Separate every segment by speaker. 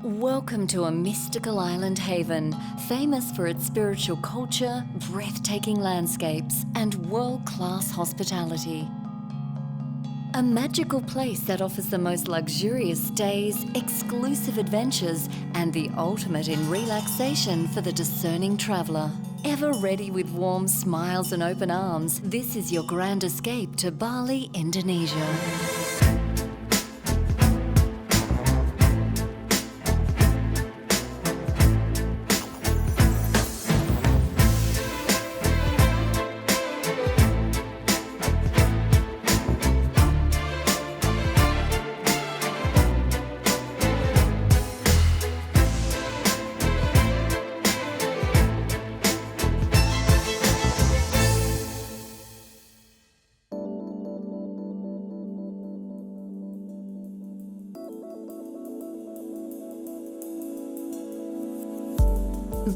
Speaker 1: Welcome to a mystical island haven, famous for its spiritual culture, breathtaking landscapes, and world-class hospitality. A magical place that offers the most luxurious stays, exclusive adventures, and the ultimate in relaxation for the discerning traveller. Ever ready with warm smiles and open arms, this is your grand escape to Bali, Indonesia.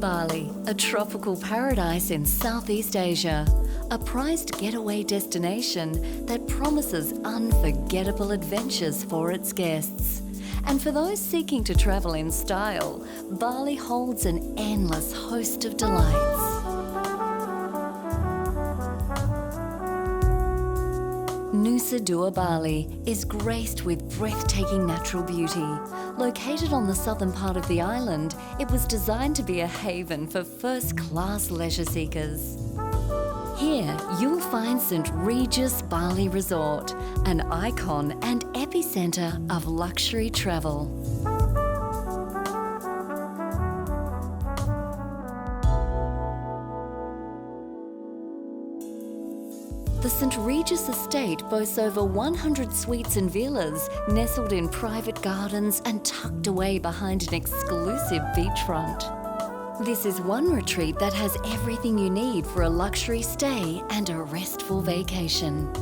Speaker 1: Bali, a tropical paradise in Southeast Asia, a prized getaway destination that promises unforgettable adventures for its guests. And for those seeking to travel in style, Bali holds an endless host of delights. Nusa Dua Bali is graced with breathtaking natural beauty. Located on the southern part of the island, it was designed to be a haven for first-class leisure seekers. Here, you'll find St. Regis Bali Resort, an icon and epicenter of luxury travel. The St. Regis estate boasts over 100 suites and villas, nestled in private gardens and tucked away behind an exclusive beachfront. This is one retreat that has everything you need for a luxury stay and a restful vacation.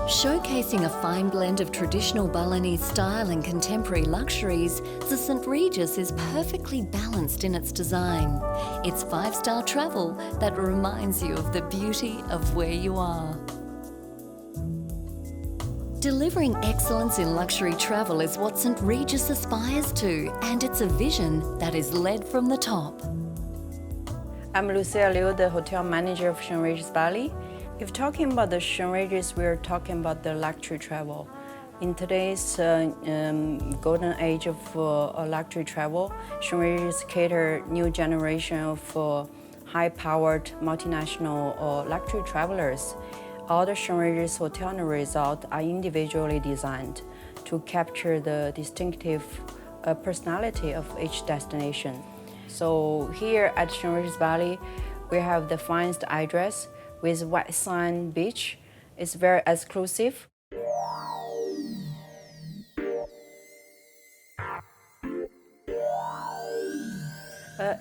Speaker 1: Showcasing a fine blend of traditional Balinese style and contemporary luxuries, the St. Regis is perfectly balanced in its design. It's five-star travel that reminds you of the beauty of where you are. Delivering excellence in luxury travel is what St. Regis aspires to, and it's a vision that is led from the top.
Speaker 2: I'm Lucia Liu, the hotel manager of St. Regis Bali. If talking about the St. Regis, we're talking about the luxury travel. In today's golden age of luxury travel, St. Regis cater new generation of high-powered multinational luxury travelers. All the St. Regis hotel and resort are individually designed to capture the distinctive personality of each destination. So here at St. Regis Bali, we have the finest address with white sand beach. It's very exclusive.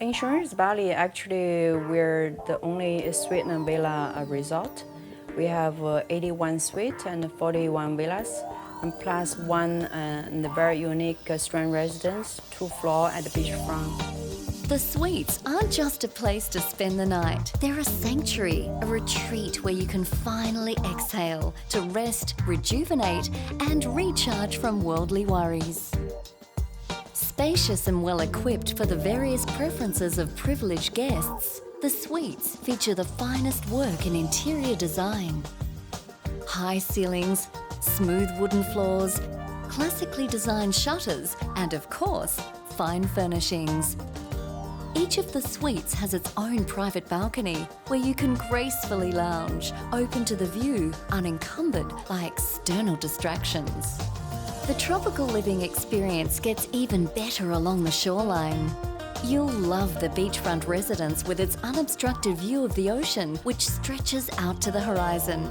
Speaker 2: In St. Regis Bali, actually, we're the only suite and villa resort. We have 81 suites and 41 villas, and plus one very unique student residence, 2-floor at the beachfront.
Speaker 1: The suites aren't just a place to spend the night. They're a sanctuary, a retreat where you can finally exhale to rest, rejuvenate, and recharge from worldly worries. Spacious and well-equipped for the various preferences of privileged guests, the suites feature the finest work in interior design. High ceilings, smooth wooden floors, classically designed shutters, and of course, fine furnishings. Each of the suites has its own private balcony where you can gracefully lounge, open to the view, unencumbered by external distractions. The tropical living experience gets even better along the shoreline. You'll love the beachfront residence with its unobstructed view of the ocean, which stretches out to the horizon.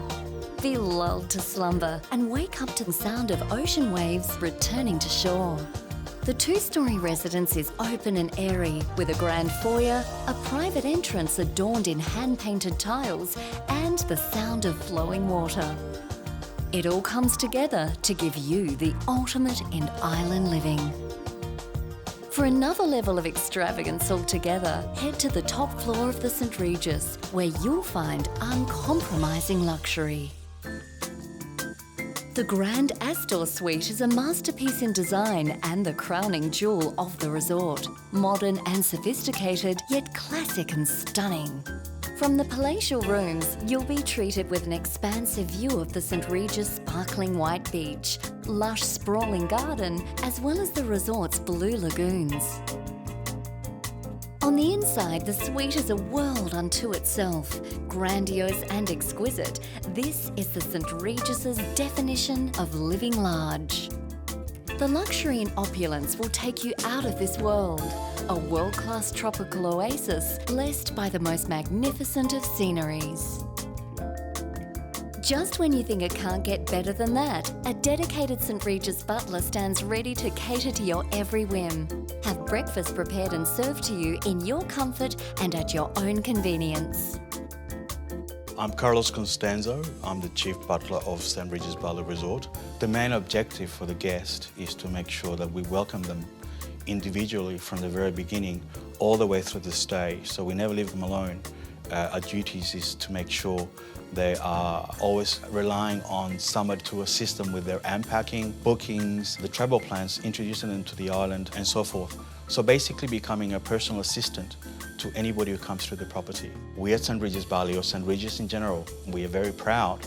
Speaker 1: Be lulled to slumber and wake up to the sound of ocean waves returning to shore. The 2-story residence is open and airy, with a grand foyer, a private entrance adorned in hand-painted tiles, and the sound of flowing water. It all comes together to give you the ultimate in island living. For another level of extravagance altogether, head to the top floor of the St. Regis, where you'll find uncompromising luxury. The Grand ASTRO Suite is a masterpiece in design and the crowning jewel of the resort. Modern and sophisticated, yet classic and stunning. From the palatial rooms, you'll be treated with an expansive view of the St. Regis sparkling white beach, lush sprawling garden, as well as the resort's blue lagoons. On the inside, the suite is a world unto itself. Grandiose and exquisite, this is the St. Regis's definition of living large. The luxury and opulence will take you out of this world. A world-class tropical oasis blessed by the most magnificent of sceneries. Just when you think it can't get better than that, a dedicated St. Regis butler stands ready to cater to your every whim. Have breakfast prepared and served to you in your comfort and at your own convenience.
Speaker 3: I'm Carlos Constanzo. I'm the Chief Butler of St. Regis Bali Resort. The main objective for the guest is to make sure that we welcome them individually from the very beginning all the way through the stay, so we never leave them alone. Our duties is to make sure they are always relying on somebody to assist them with their unpacking, bookings, the travel plans, introducing them to the island and so forth. So basically becoming a personal assistant to anybody who comes through the property. We at St. Regis Bali, or St. Regis in general, we are very proud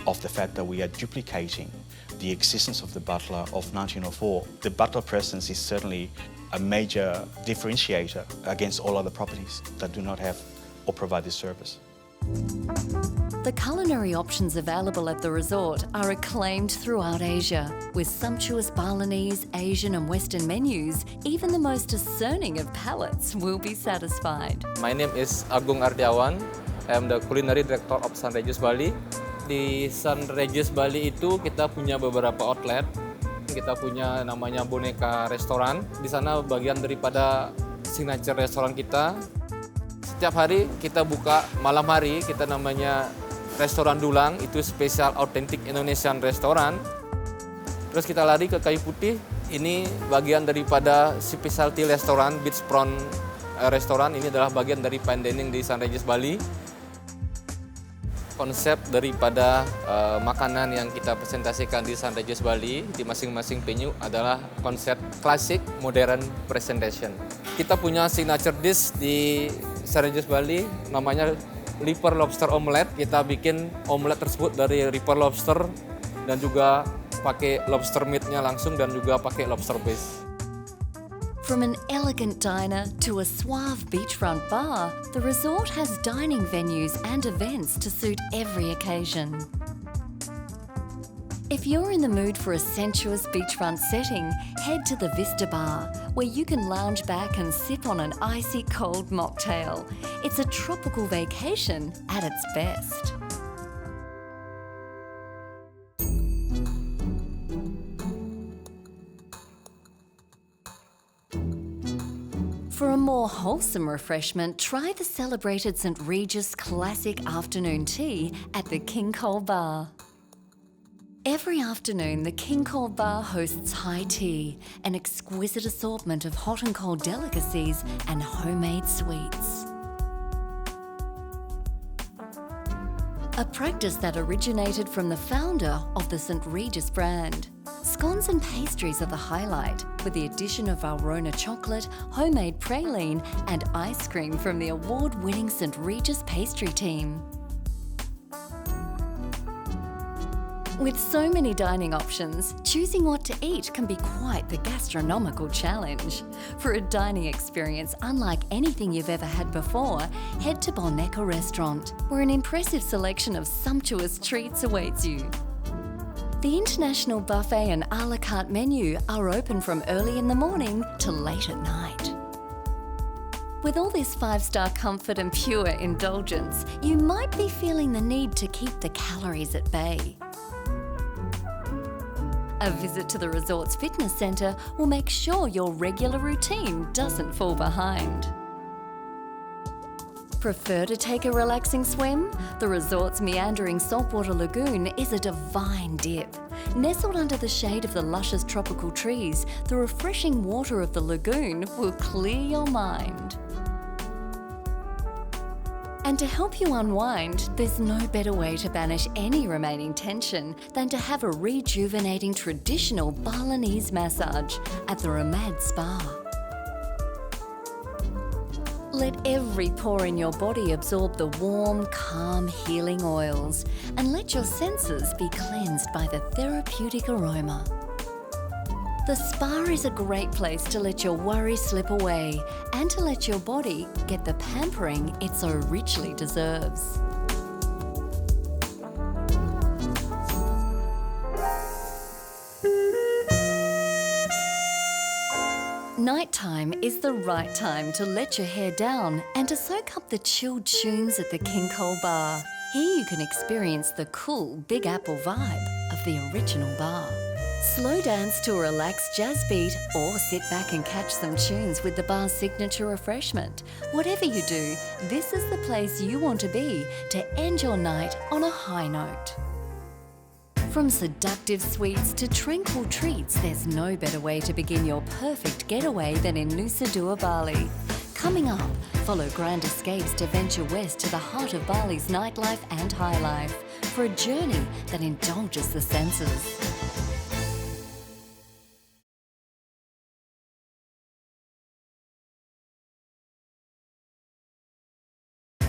Speaker 3: of the fact that we are duplicating the existence of the butler of 1904. The butler presence is certainly a major differentiator against all other properties that do not have or provide this service.
Speaker 1: The culinary options available at the resort are acclaimed throughout Asia. With sumptuous Balinese, Asian and Western menus, even the most discerning of palates will be satisfied.
Speaker 4: My name is Agung Ardiawan. I am the Culinary Director of St. Regis Bali. Di St. Regis Bali itu kita punya beberapa outlet. Kita punya namanya Boneka Restoran. Di sana bagian daripada signature restoran kita. Setiap hari kita buka malam hari, kita namanya Restoran Dulang, itu spesial authentic Indonesian restoran. Terus kita lari ke Kayu Putih, ini bagian daripada specialty restoran, beachfront restoran. Ini adalah bagian dari fine dining di St. Regis Bali. Konsep daripada makanan yang kita presentasikan di St. Regis Bali di masing-masing venue adalah konsep klasik modern presentation. Kita punya signature dish di St. Regis Bali namanya liver lobster omelette. Kita bikin omelette tersebut dari liver lobster dan juga pakai lobster meat-nya langsung dan juga pakai lobster base.
Speaker 1: From an elegant diner to a suave beachfront bar, the resort has dining venues and events to suit every occasion. If you're in the mood for a sensuous beachfront setting, head to the Vista Bar, where you can lounge back and sip on an icy cold mocktail. It's a tropical vacation at its best. For a more wholesome refreshment, try the celebrated St. Regis Classic Afternoon Tea at the King Cole Bar. Every afternoon, the King Cole Bar hosts high tea, an exquisite assortment of hot and cold delicacies and homemade sweets. A practice that originated from the founder of the St. Regis brand. Scones and pastries are the highlight, with the addition of Valrhona chocolate, homemade praline and ice cream from the award-winning St. Regis pastry team. With so many dining options, choosing what to eat can be quite the gastronomical challenge. For a dining experience unlike anything you've ever had before, head to Boneka Restaurant, where an impressive selection of sumptuous treats awaits you. The international buffet and a la carte menu are open from early in the morning to late at night. With all this 5-star comfort and pure indulgence, you might be feeling the need to keep the calories at bay. A visit to the resort's fitness centre will make sure your regular routine doesn't fall behind. Prefer to take a relaxing swim? The resort's meandering saltwater lagoon is a divine dip. Nestled under the shade of the luscious tropical trees, the refreshing water of the lagoon will clear your mind. And to help you unwind, there's no better way to banish any remaining tension than to have a rejuvenating traditional Balinese massage at the Ramad Spa. Let every pore in your body absorb the warm, calm, healing oils and let your senses be cleansed by the therapeutic aroma. The spa is a great place to let your worries slip away and to let your body get the pampering it so richly deserves. Nighttime is the right time to let your hair down and to soak up the chilled tunes at the King Cole Bar. Here you can experience the cool Big Apple vibe of the original bar. Slow dance to a relaxed jazz beat or sit back and catch some tunes with the bar's signature refreshment. Whatever you do, this is the place you want to be to end your night on a high note. From seductive sweets to tranquil treats, there's no better way to begin your perfect getaway than in Nusa Dua, Bali. Coming up, follow Grand Escapes to venture west to the heart of Bali's nightlife and high life for a journey that indulges the senses.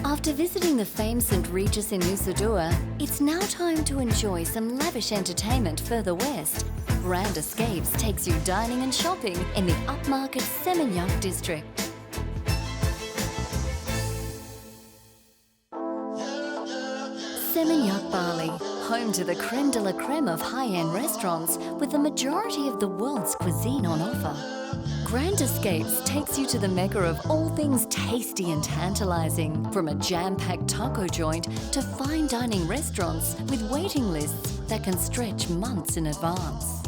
Speaker 1: After visiting the famed St. Regis in Nusa Dua, it's now time to enjoy some lavish entertainment further west. Grand Escapes takes you dining and shopping in the upmarket Seminyak district. Seminyak, Bali, home to the creme de la creme of high-end restaurants with the majority of the world's cuisine on offer. Grand Escapes takes you to the mecca of all things tasty and tantalizing, from a jam-packed taco joint to fine dining restaurants with waiting lists that can stretch months in advance.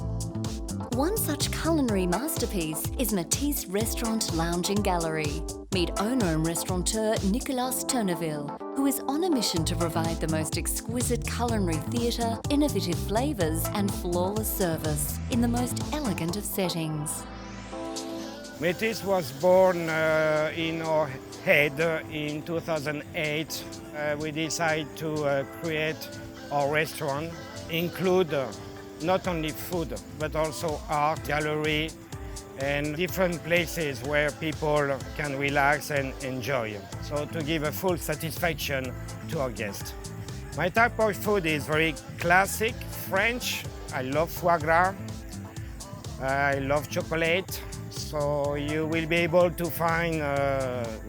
Speaker 1: One such culinary masterpiece is Matisse Restaurant Lounge and Gallery. Meet owner and restaurateur Nicolas Turneville, who is on a mission to provide the most exquisite culinary theatre, innovative flavours and flawless service in the most elegant of settings.
Speaker 5: Matisse was born in our head in 2008. We decided to create our restaurant, include not only food, but also art, gallery, and different places where people can relax and enjoy. So to give a full satisfaction to our guests. My type of food is very classic, French. I love foie gras. I love chocolate. So you will be able to find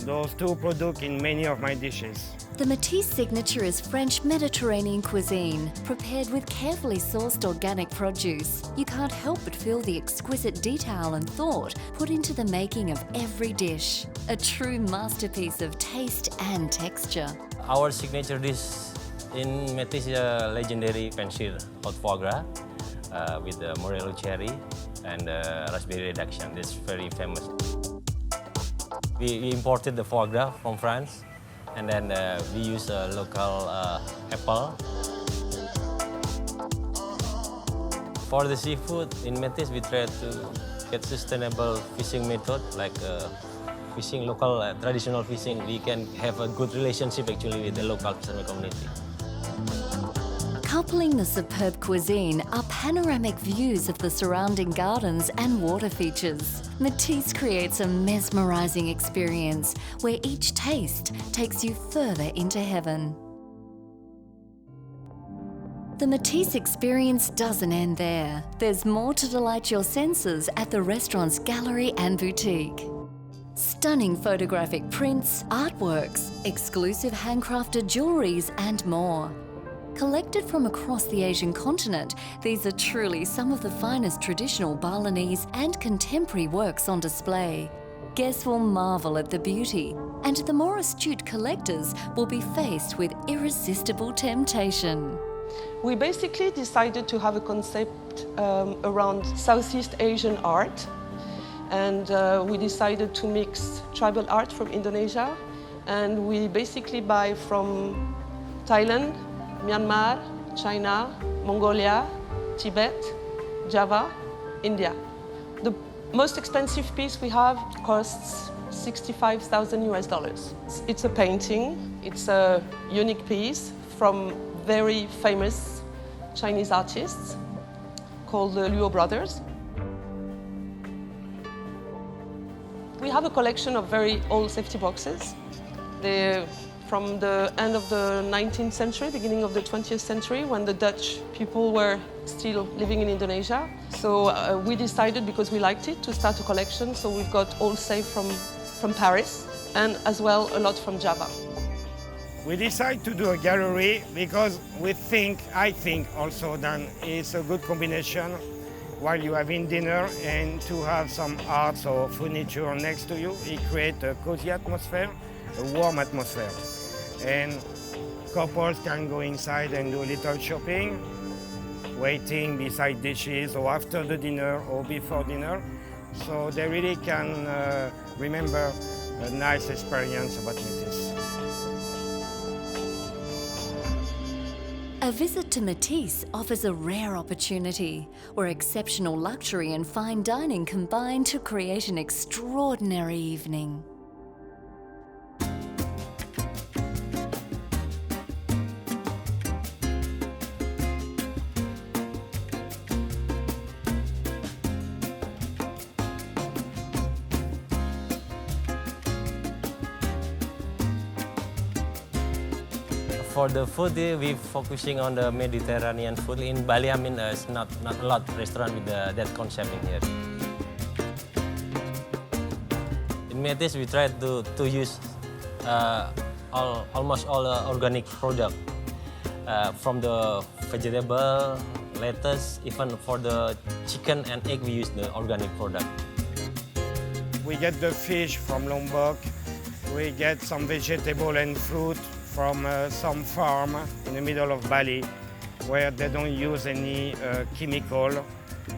Speaker 5: those two products in many of my dishes.
Speaker 1: The Matisse signature is French Mediterranean cuisine, prepared with carefully sourced organic produce. You can't help but feel the exquisite detail and thought put into the making of every dish. A true masterpiece of taste and texture.
Speaker 6: Our signature dish in Matisse is a legendary Pensil hot foie gras with the morello cherry and raspberry reduction. That's very famous. We imported the foie gras from France, and then we use a local apple. For the seafood in Matisse, we try to get sustainable fishing method, like fishing local traditional fishing. We can have a good relationship actually with the local fisherman community.
Speaker 1: Coupling the superb cuisine are panoramic views of the surrounding gardens and water features. Matisse creates a mesmerising experience where each taste takes you further into heaven. The Matisse experience doesn't end there. There's more to delight your senses at the restaurant's gallery and boutique. Stunning photographic prints, artworks, exclusive handcrafted jewelleries and more. Collected from across the Asian continent, these are truly some of the finest traditional Balinese and contemporary works on display. Guests will marvel at the beauty, and the more astute collectors will be faced with irresistible temptation.
Speaker 7: We basically decided to have a concept around Southeast Asian art, and we decided to mix tribal art from Indonesia, and we basically buy from Thailand, Myanmar, China, Mongolia, Tibet, Java, India. The most expensive piece we have costs $65,000 US. It's a painting. It's a unique piece from very famous Chinese artists called the Luo Brothers. We have a collection of very old safety boxes. They're from the end of the 19th century, beginning of the 20th century, when the Dutch people were still living in Indonesia. So we decided, because we liked it, to start a collection. So we've got all safe from Paris, and as well a lot from Java.
Speaker 5: We decided to do a gallery because I think also that it's a good combination while you're having dinner and to have some art or furniture next to you. It creates a cozy atmosphere, a warm atmosphere. And couples can go inside and do a little shopping, waiting beside dishes or after the dinner or before dinner. So they really can remember a nice experience about Métis.
Speaker 1: A visit to Métis offers a rare opportunity where exceptional luxury and fine dining combine to create an extraordinary evening.
Speaker 6: For the food, we're focusing on the Mediterranean food. In Bali, it's not a lot of restaurant with that concept in here. In Métis, we try to use almost all organic product, from the vegetable, lettuce, even for the chicken and egg, we use the organic product.
Speaker 5: We get the fish from Lombok. We get some vegetable and fruit from some farm in the middle of Bali where they don't use any chemical.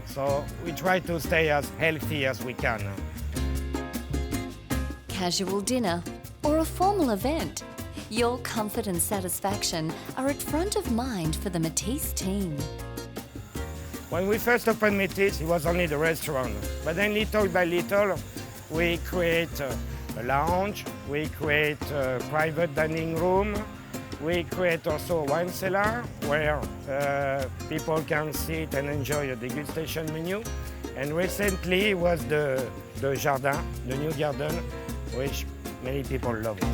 Speaker 5: So we try to stay as healthy as we can.
Speaker 1: Casual dinner or a formal event, your comfort and satisfaction are at front of mind for the Métis team.
Speaker 5: When we first opened Métis, it was only the restaurant. But then little by little, we create a lounge, we create a private dining room, we create also a wine cellar where people can sit and enjoy a degustation menu. And recently was the jardin, the new garden, which many people love it.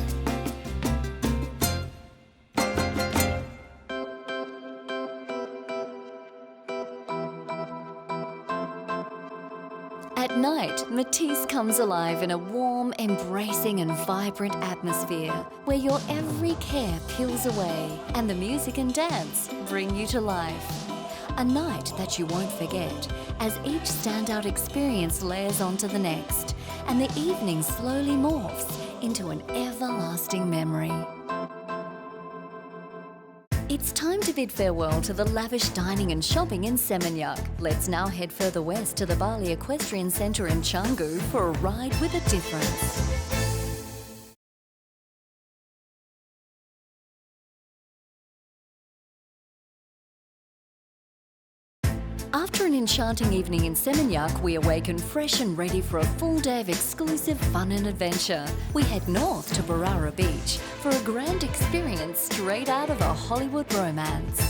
Speaker 1: At night, Métis comes alive in a warm, embracing and vibrant atmosphere where your every care peels away and the music and dance bring you to life. A night that you won't forget as each standout experience layers onto the next and the evening slowly morphs into an everlasting memory. It's time to bid farewell to the lavish dining and shopping in Seminyak. Let's now head further west to the Bali Equestrian Centre in Canggu for a ride with a difference. After an enchanting evening in Seminyak, we awaken fresh and ready for a full day of exclusive fun and adventure. We head north to Barara Beach for a grand experience straight out of a Hollywood romance.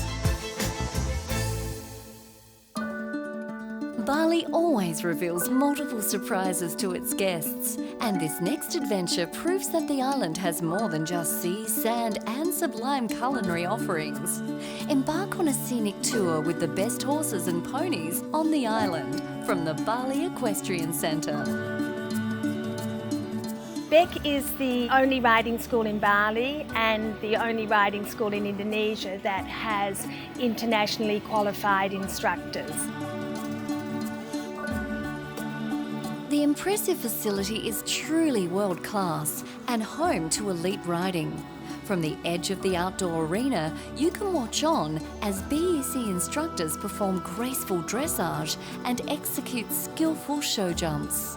Speaker 1: Bali always reveals multiple surprises to its guests, and this next adventure proves that the island has more than just sea, sand and sublime culinary offerings. Embark on a scenic tour with the best horses and ponies on the island from the Bali Equestrian Centre.
Speaker 8: BEC is the only riding school in Bali and the only riding school in Indonesia that has internationally qualified instructors.
Speaker 1: The impressive facility is truly world-class and home to elite riding. From the edge of the outdoor arena, you can watch on as BEC instructors perform graceful dressage and execute skillful show jumps.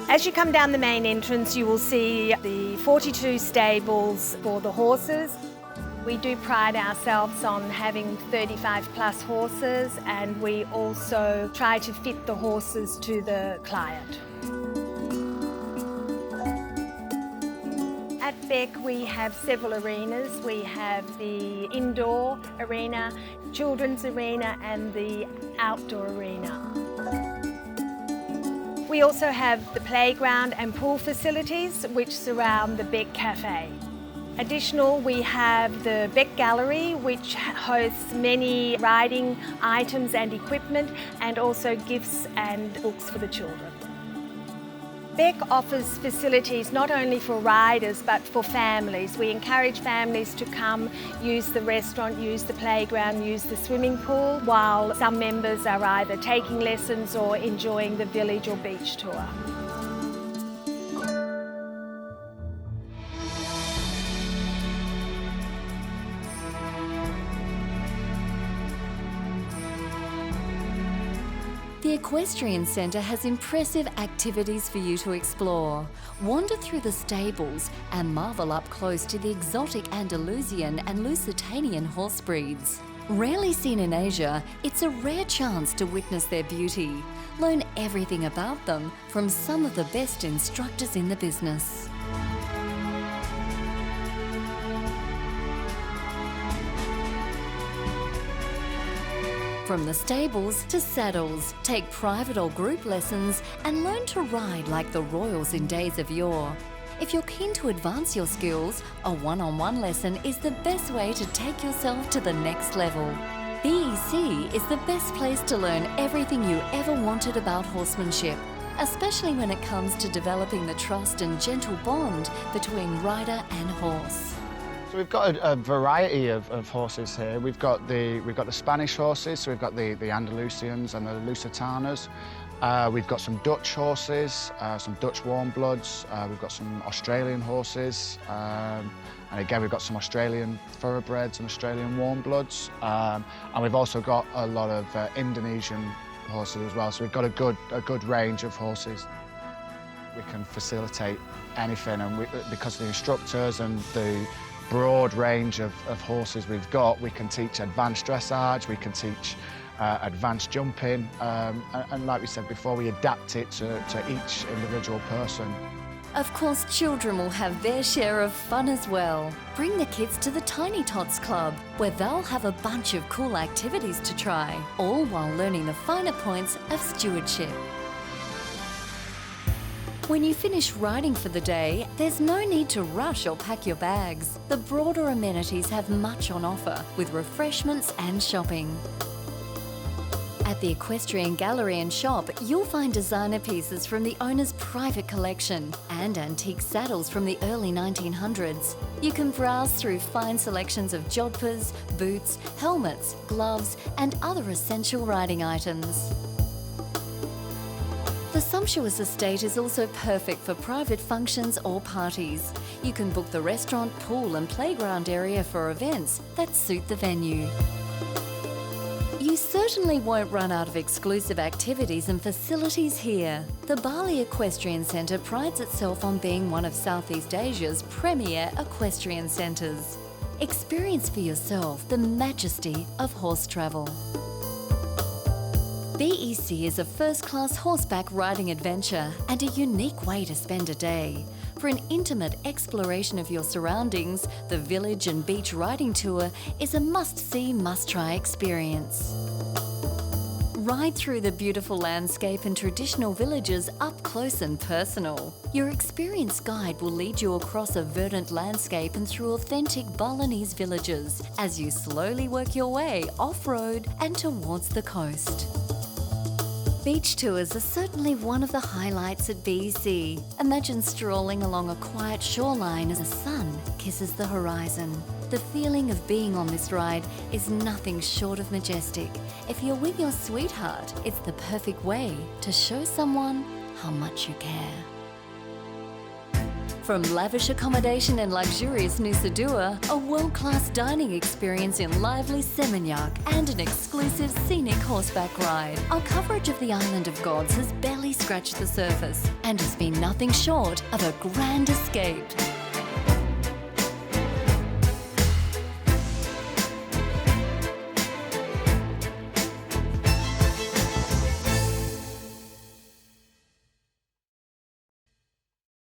Speaker 8: As you come down the main entrance, you will see the 42 stables for the horses. We do pride ourselves on having 35 plus horses, and we also try to fit the horses to the client. At Beck we have several arenas. We have the indoor arena, children's arena and the outdoor arena. We also have the playground and pool facilities which surround the Beck Cafe. Additional, we have the Beck Gallery, which hosts many riding items and equipment, and also gifts and books for the children. Beck offers facilities not only for riders but for families. We encourage families to come use the restaurant, use the playground, use the swimming pool, while some members are either taking lessons or enjoying the village or beach tour.
Speaker 1: The Equestrian Centre has impressive activities for you to explore. Wander through the stables and marvel up close to the exotic Andalusian and Lusitanian horse breeds. Rarely seen in Asia, it's a rare chance to witness their beauty. Learn everything about them from some of the best instructors in the business. From the stables to saddles, take private or group lessons and learn to ride like the royals in days of yore. If you're keen to advance your skills, a one-on-one lesson is the best way to take yourself to the next level. BEC is the best place to learn everything you ever wanted about horsemanship, especially when it comes to developing the trust and gentle bond between rider and horse.
Speaker 9: So we've got a variety of horses here. We've got the Spanish horses, so we've got the Andalusians and the Lusitanas. We've got some Dutch horses, some Dutch warm bloods. We've got some Australian horses, and again we've got some Australian thoroughbreds and Australian warm bloods. And we've also got a lot of Indonesian horses as well. So we've got a good range of horses. We can facilitate anything, and because of the instructors and the broad range of horses we've got, we can teach advanced dressage, we can teach advanced jumping, and like we said before, we adapt it to each individual person.
Speaker 1: Of course, children will have their share of fun as well. Bring the kids to the Tiny Tots Club, where they'll have a bunch of cool activities to try, all while learning the finer points of stewardship. When you finish riding for the day, there's no need to rush or pack your bags. The broader amenities have much on offer, with refreshments and shopping. At the Equestrian Gallery and Shop, you'll find designer pieces from the owner's private collection and antique saddles from the early 1900s. You can browse through fine selections of jodhpurs, boots, helmets, gloves, and other essential riding items. The sumptuous estate is also perfect for private functions or parties. You can book the restaurant, pool and playground area for events that suit the venue. You certainly won't run out of exclusive activities and facilities here. The Bali Equestrian Centre prides itself on being one of Southeast Asia's premier equestrian centres. Experience for yourself the majesty of horse travel. BEC is a first-class horseback riding adventure and a unique way to spend a day. For an intimate exploration of your surroundings, the village and beach riding tour is a must-see, must-try experience. Ride through the beautiful landscape and traditional villages up close and personal. Your experienced guide will lead you across a verdant landscape and through authentic Balinese villages as you slowly work your way off-road and towards the coast. Beach tours are certainly one of the highlights at BEC. Imagine strolling along a quiet shoreline as the sun kisses the horizon. The feeling of being on this ride is nothing short of majestic. If you're with your sweetheart, it's the perfect way to show someone how much you care. From lavish accommodation and luxurious Nusa Dua, a world-class dining experience in lively Seminyak, and an exclusive scenic horseback ride, our coverage of the Island of Gods has barely scratched the surface and has been nothing short of a grand escape.